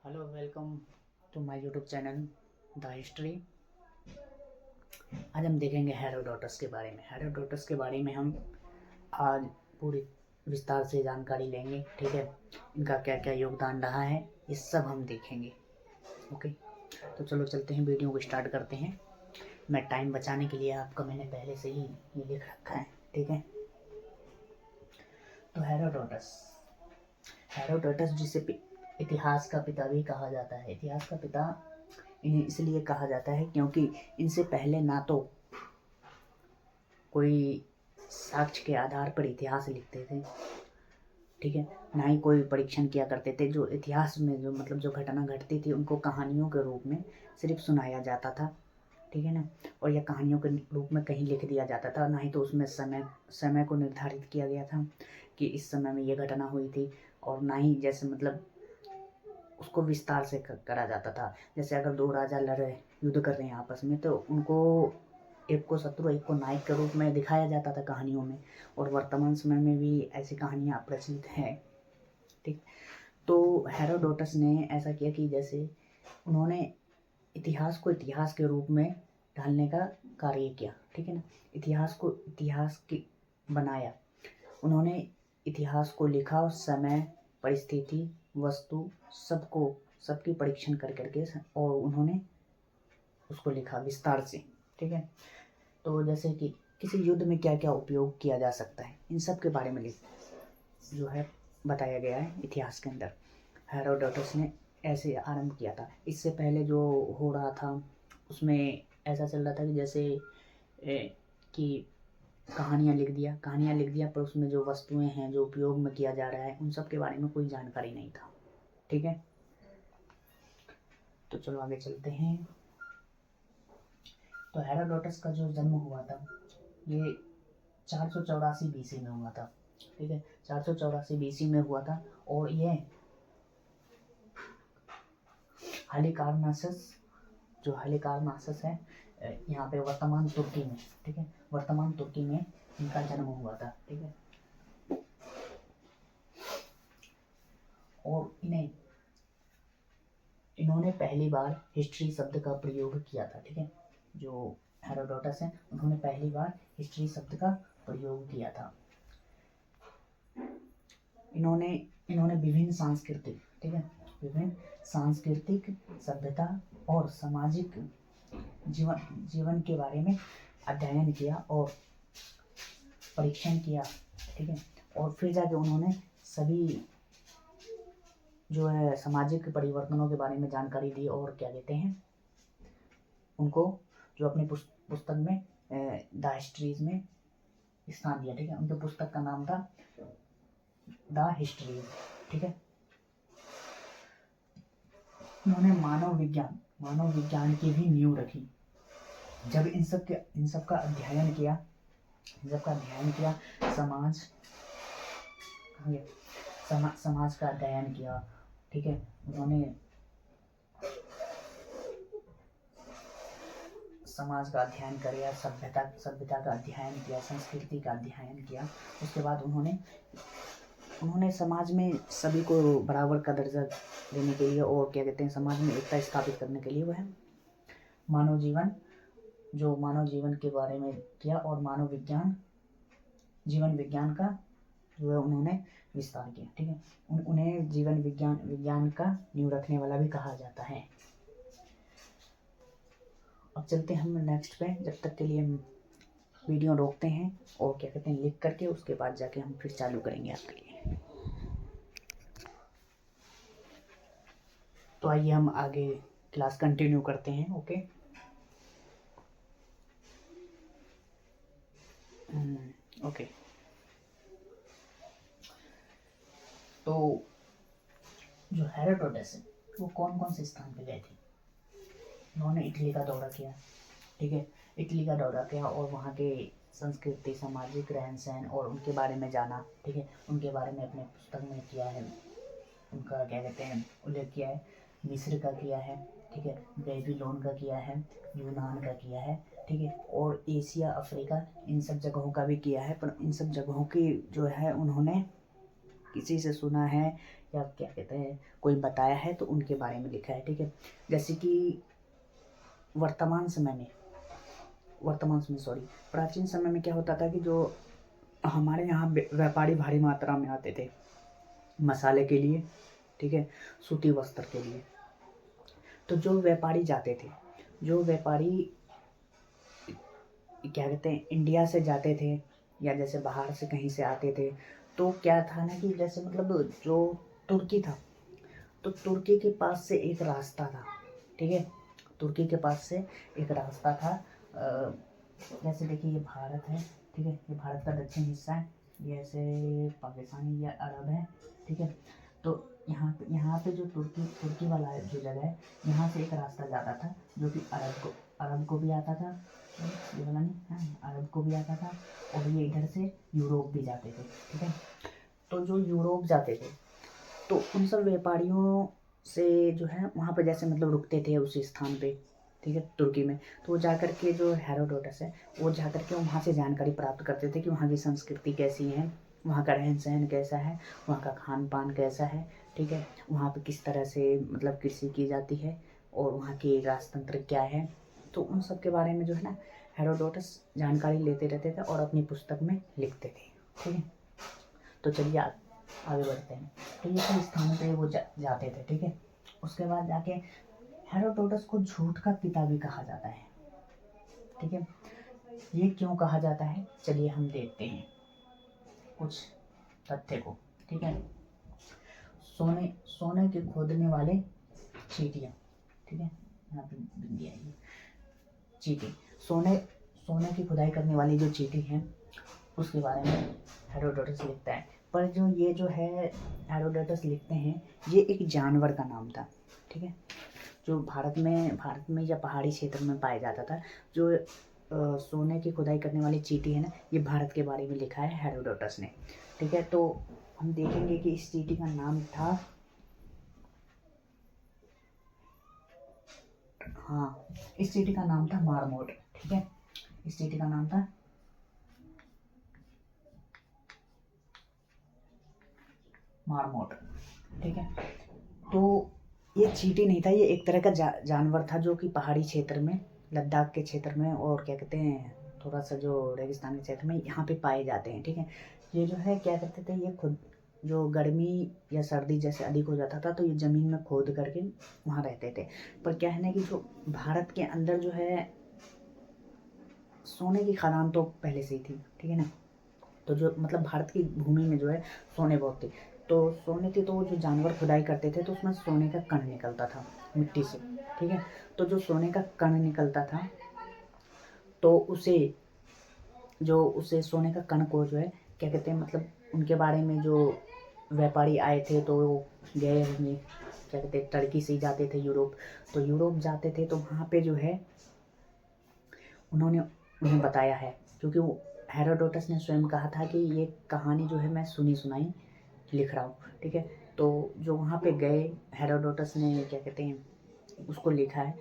Hello, welcome to my YouTube channel the history. आज हम देखेंगे हेरोडोटस के बारे में। हेरोडोटस के बारे में हम आज पूरी विस्तार से जानकारी लेंगे। ठीक है, इनका क्या क्या योगदान रहा है ये सब हम देखेंगे। ओके, तो चलो चलते हैं, वीडियो को स्टार्ट करते हैं। मैं टाइम बचाने के लिए आपका मैंने पहले से ही ये लिख रखा है। ठीक है, तो हेरोडोटस हेरोडोटस जिसे इतिहास का पिता भी कहा जाता है। इतिहास का पिता इन्हें इसलिए कहा जाता है क्योंकि इनसे पहले ना तो कोई साक्ष्य के आधार पर इतिहास लिखते थे, ठीक है, ना ही कोई परीक्षण किया करते थे। जो इतिहास में जो घटना घटती थी उनको कहानियों के रूप में सिर्फ सुनाया जाता था, ठीक है ना, और यह कहानियों के रूप में कहीं लिख दिया जाता था। ना ही तो उसमें समय को निर्धारित किया गया था कि इस समय में ये घटना हुई थी, और ना ही जैसे उसको विस्तार से करा जाता था। जैसे अगर दो राजा लड़ रहे, युद्ध कर रहे हैं आपस में, तो उनको एक को शत्रु एक को नायक के रूप में दिखाया जाता था कहानियों में। और वर्तमान समय में भी ऐसी कहानियाँ प्रचलित हैं। ठीक, तो हेरोडोटस ने ऐसा किया कि जैसे उन्होंने इतिहास को इतिहास के रूप में ढालने का कार्य किया। ठीक है ना, इतिहास की बनाया। उन्होंने इतिहास को लिखा और समय, परिस्थिति, वस्तु सबकी परीक्षण कर करके और उन्होंने उसको लिखा विस्तार से। ठीक है, तो जैसे कि किसी युद्ध में क्या क्या उपयोग किया जा सकता है, इन सब के बारे में जो है बताया गया है इतिहास के अंदर। हेरोडोटस ने ऐसे आरंभ किया था। इससे पहले जो हो रहा था उसमें ऐसा चल रहा था कि जैसे कि कहानियाँ लिख दिया, पर उसमें जो वस्तुएं हैं जो उपयोग में किया जा रहा है उन सब के बारे में कोई जानकारी नहीं था। ठीक है, तो चलो आगे चलते हैं। तो हेरोडोटस का जो जन्म हुआ था ये 484 बीसी में हुआ था। ठीक है, 484 बीसी में हुआ था। और ये हालिकारनासस है, यहाँ पे वर्तमान तुर्की में। ठीक है, वर्तमान तुर्की में इनका जन्म हुआ था। ठीक है, और इन्होंने पहली बार हिस्ट्री शब्द का प्रयोग किया था। ठीक है, जो हेरोडोटस है उन्होंने पहली बार हिस्ट्री शब्द का प्रयोग किया था। इन्होंने इन्होंने विभिन्न सांस्कृतिक सभ्यता और सामाजिक जीवन के बारे में अध्ययन किया और परीक्षण किया। ठीक है, और फिर जाके उन्होंने सभी जो है सामाजिक परिवर्तनों के बारे में जानकारी दी और क्या कहते हैं उनको, जो अपनी पुस्तक में द हिस्ट्रीज में स्थान दिया। ठीक है, उनके पुस्तक का नाम था द हिस्ट्रीज। ठीक है, उन्होंने मानव विज्ञान की भी नींव रखी। जब इन सब का अध्ययन किया, समाज समाज का अध्ययन किया। ठीक है, उन्होंने समाज का अध्ययन किया, सभ्यता का अध्ययन किया, संस्कृति का अध्ययन किया। उसके बाद उन्होंने समाज में सभी को बराबर का दर्जा देने के लिए और क्या कहते हैं समाज में एकता स्थापित करने के लिए वह मानव जीवन के बारे में किया और जीवन विज्ञान का जो है उन्होंने विस्तार किया। ठीक है, उन्हें जीवन विज्ञान का नींव रखने वाला भी कहा जाता है। अब चलते हैं हम नेक्स्ट पे। जब तक के लिए हम वीडियो रोकते हैं और क्या कहते हैं लिख करके, उसके बाद जाके हम फिर चालू करेंगे आपके लिए। तो आइए हम आगे क्लास कंटिन्यू करते हैं। ओके, ओके, तो जो हेरोडोटस है वो कौन कौन से स्थान पे गए थे। उन्होंने इटली का दौरा किया। ठीक है, इटली का दौरा किया और वहाँ के संस्कृति, सामाजिक रहन सहन और उनके बारे में जाना। ठीक है, उनके बारे में अपने पुस्तक में किया है, उनका क्या कहते हैं उल्लेख किया है। मिस्र का किया है, ठीक है, बेबीलोन का किया है, यूनान का किया है। ठीक है, और एशिया, अफ्रीका, इन सब जगहों का भी किया है। पर इन सब जगहों की जो है उन्होंने किसी से सुना है या क्या कहते हैं कोई बताया है तो उनके बारे में लिखा है। ठीक है, जैसे कि प्राचीन समय में क्या होता था कि जो हमारे यहाँ व्यापारी भारी मात्रा में आते थे मसाले के लिए, ठीक है, सूती वस्त्र के लिए। तो जो व्यापारी क्या कहते हैं इंडिया से जाते थे या जैसे बाहर से कहीं से आते थे, तो क्या था ना कि जैसे मतलब जो तुर्की था, तो तुर्की के पास से एक रास्ता था। ठीक है, तुर्की के पास से एक रास्ता था। जैसे देखिए ये भारत है, ठीक है, ये भारत का दक्षिण हिस्सा है, ये ऐसे पाकिस्तान या अरब है। ठीक है, तो यहाँ पे जो तुर्की वाला जो जगह है, यहाँ से एक रास्ता जाता था जो कि अरब को भी आता था, ये वाला नहीं, हाँ, अरब को भी आता था, और ये इधर से यूरोप भी जाते थे। ठीक है, तो जो यूरोप जाते थे तो उन सब व्यापारियों से जो है वहाँ पे जैसे मतलब रुकते थे उसी स्थान पे, ठीक है, तुर्की में। तो वो जाकर के जो हेरोडोटस है वो जाकर के वहाँ से जानकारी प्राप्त करते थे कि वहाँ की संस्कृति कैसी है, वहाँ का रहन सहन कैसा है, वहाँ का खान पान कैसा है। ठीक है, वहाँ पे किस तरह से मतलब कृषि की जाती है और वहाँ की राजतंत्र क्या है। तो उन सब के बारे में जो है ना हेरोडोटस जानकारी लेते रहते थे और अपनी पुस्तक में लिखते थे। ठीक है, तो चलिए आगे बढ़ते हैं। तो ये सब स्थानों पे वो जाते थे। ठीक है, उसके बाद जाके हेरोडोटस को झूठ का पिता भी कहा जाता है। ठीक है, ये क्यों कहा जाता है, चलिए हम देखते हैं कुछ तथ्य को। ठीक है, सोने के खोदने वाले चींटियाँ, ठीक है, यहाँ पे बिंदी आएगी, चींटी, सोने की खुदाई करने वाली जो चींटी है उसके बारे में हेरोडोटस लिखता है। पर जो है हेरोडोटस लिखते हैं ये एक जानवर का नाम था। ठीक है, जो भारत में या पहाड़ी क्षेत्र में पाया जाता था। जो सोने की खुदाई करने वाली चींटी है ना, ये भारत के बारे में लिखा है हेरोडोटस ने। ठीक है, तो हम देखेंगे कि इस चींटी का नाम था, हाँ, इस चींटी का नाम था मारमोट। ठीक है, इस चींटी का नाम था मारमोट। ठीक है, तो ये चींटी नहीं था, ये एक तरह का जानवर था जो कि पहाड़ी क्षेत्र में, लद्दाख के क्षेत्र में और क्या कहते हैं थोड़ा सा जो रेगिस्तान के क्षेत्र में यहाँ पे पाए जाते हैं। ठीक है, ये जो है क्या करते थे, ये खुद जो गर्मी या सर्दी जैसे अधिक हो जाता था तो ये ज़मीन में खोद करके वहाँ रहते थे। पर क्या है ना कि जो भारत के अंदर जो है सोने की खदान तो पहले से ही थी। ठीक है ना, तो जो मतलब भारत की भूमि में जो है सोने बहुत थे, तो सोने थे, तो वो जो जानवर खुदाई करते थे तो उसमें सोने का कण निकलता था मिट्टी से। ठीक है, तो जो सोने का कण निकलता था तो उसे सोने का कण को जो है क्या कहते हैं, मतलब उनके बारे में जो व्यापारी आए थे तो वो गए होंगे, क्या कहते हैं टर्की से ही जाते थे यूरोप, तो यूरोप जाते थे तो वहाँ पे जो है उन्होंने उन्हें बताया है, क्योंकि वो हेरोडोटस ने स्वयं कहा था कि ये कहानी जो है मैं सुनी सुनाई लिख रहा हूँ। ठीक है, तो जो वहाँ पे गए हेरोडोटस ने क्या कहते हैं उसको लिखा है।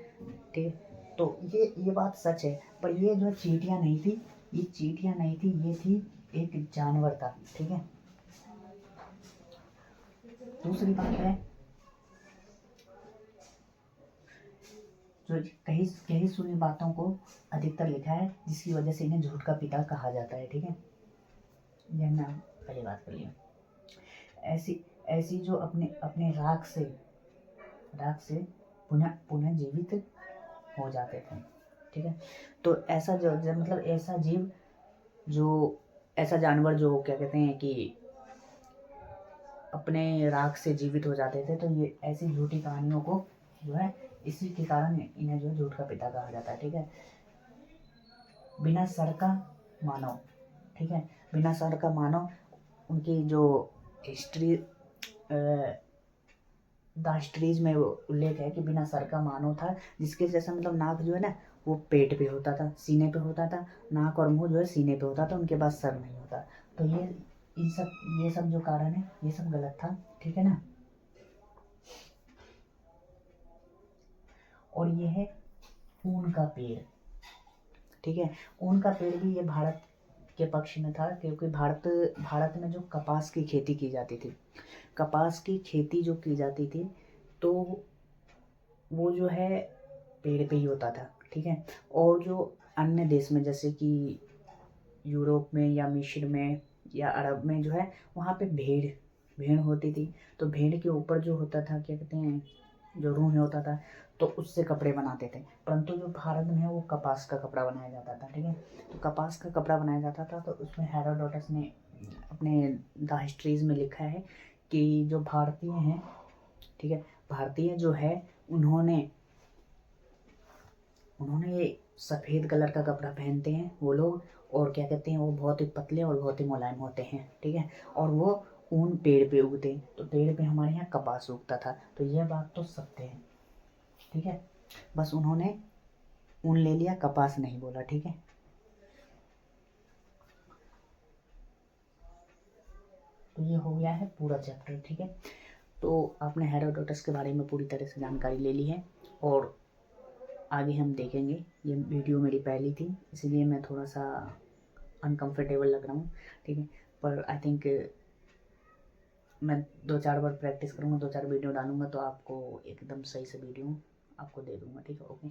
ठीक है, तो ये बात सच है। पर ये जो चींटियाँ नहीं थी, ये चींटियाँ नहीं थी, ये थी एक जानवर था। ठीक है, दूसरी बात है जो कहीं कहीं सुनी बातों को अधिकतर लिखा है जिसकी वजह से इन्हें झूठ का पिता कहा जाता है। ठीक है, ये हमने पहले बात कर लिया। ऐसी ऐसी जो अपने अपने राख से पुनः पुनः जीवित हो जाते थे। ठीक है, तो ऐसा जो मतलब ऐसा जीव जो ऐसा जानवर जो क्या कहते हैं कि अपने राख से जीवित हो जाते थे, तो ये ऐसी झूठी कहानियों को जो है इसी के कारण इन्हें जो झूठ का पिता कहा जाता है। ठीक है, बिना सर का मानव। ठीक है, बिना सर का मानव, उनकी जो हिस्ट्री द हिस्ट्रीज में उल्लेख है कि बिना सर का मानव था, जिसके जैसा मतलब नाक जो है ना वो पेट पे होता था, सीने पे होता था, नाक और मुंह जो है सीने पे होता था, उनके पास सर नहीं होता। तो ये सब जो कारण है ये सब गलत था। ठीक है ना, और ये है ऊन का पेड़। ठीक है, ऊन का पेड़ भी ये भारत के पक्ष में था, क्योंकि भारत में जो कपास की खेती की जाती थी, कपास की खेती जो की जाती थी, तो वो जो है पेड़ पे ही होता था, ठीक है। और जो अन्य देश में जैसे कि यूरोप में या मिस्र में या अरब में जो है, वहाँ पे भेड़ होती थी। तो भेड़ के ऊपर जो होता था, क्या कहते हैं, जो रूह होता था, तो उससे कपड़े बनाते थे। परंतु जो भारत में है वो कपास का कपड़ा बनाया जाता था, ठीक है। तो कपास का कपड़ा बनाया जाता था। तो उसमें हेरोडोटस ने अपने द हिस्ट्रीज में लिखा है कि जो भारतीय हैं, ठीक है, भारतीय जो है उन्होंने सफ़ेद कलर का कपड़ा पहनते हैं वो लोग, और क्या कहते हैं, वो बहुत ही पतले और बहुत ही मुलायम होते हैं, ठीक है। और वो ऊन पेड़ पे उगते हैं, तो पेड़ पे हमारे यहाँ कपास उगता था। तो यह बात तो सत्य है, ठीक है। बस उन्होंने ऊन ले लिया, कपास नहीं बोला, ठीक है। तो ये हो गया है पूरा चैप्टर, ठीक है। तो आपने हेरोडोटस के बारे में पूरी तरह से जानकारी ले ली है, और आगे हम देखेंगे। ये वीडियो मेरी पहली थी, इसीलिए मैं थोड़ा सा अनकंफर्टेबल लग रहा हूँ, ठीक है। पर आई थिंक मैं 2-4 बार प्रैक्टिस करूँगा, 2-4 वीडियो डालूंगा, तो आपको एकदम सही से वीडियो आपको दे दूँगा, ठीक है। ओके।